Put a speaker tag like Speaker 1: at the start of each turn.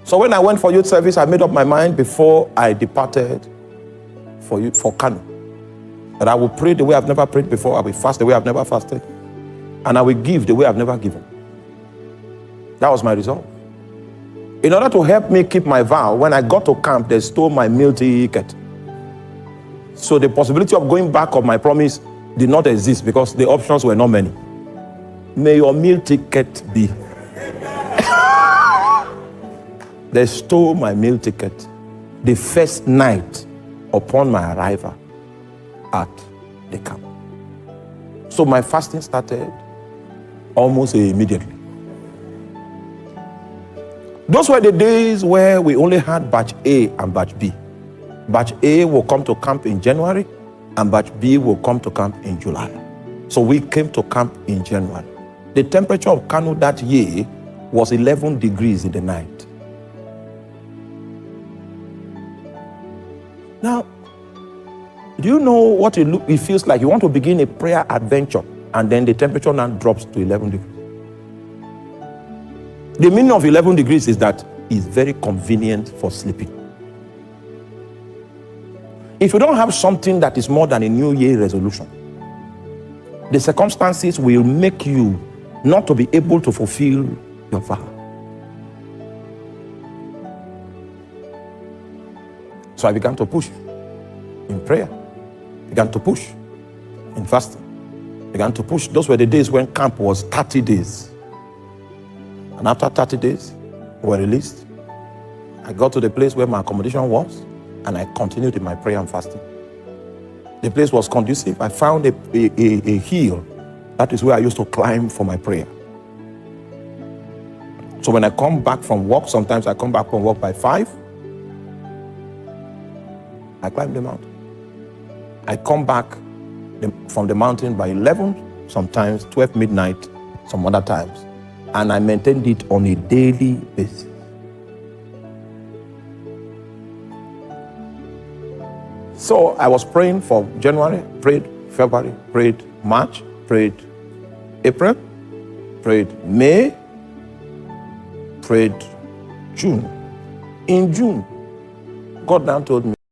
Speaker 1: So when I went for youth service, I made up my mind before I departed for Kano that I will pray the way I've never prayed before. I will fast the way I've never fasted. And I will give the way I've never given. That was my resolve. In order to help me keep my vow, when I got to camp, they stole my meal ticket. So the possibility of going back of my promise did not exist because the options were not many. May your meal ticket be. They stole my meal ticket the first night upon my arrival at the camp. So my fasting started almost immediately. Those were the days where we only had batch A and batch B. Batch A will come to camp in January and batch B will come to camp in July. So we came to camp in January. The temperature of Kano that year was 11 degrees in the night. Now, do you know what it feels like? You want to begin a prayer adventure and then the temperature now drops to 11 degrees. The meaning of 11 degrees is that it's very convenient for sleeping. If you don't have something that is more than a New Year resolution, the circumstances will make you not to be able to fulfill your vow. So I began to push in prayer, began to push in fasting, began to push. Those were the days when camp was 30 days. And after 30 days, we were released. I got to the place where my accommodation was, and I continued in my prayer and fasting. The place was conducive. I found a hill. That is where I used to climb for my prayer. So when I come back from work, sometimes I come back from work by 5, I climb the mountain. I come back from the mountain by 11, sometimes 12 midnight, some other times. And I maintained it on a daily basis. So I was praying for January, prayed February, prayed March, prayed April, prayed May, prayed June. In June, God now told me,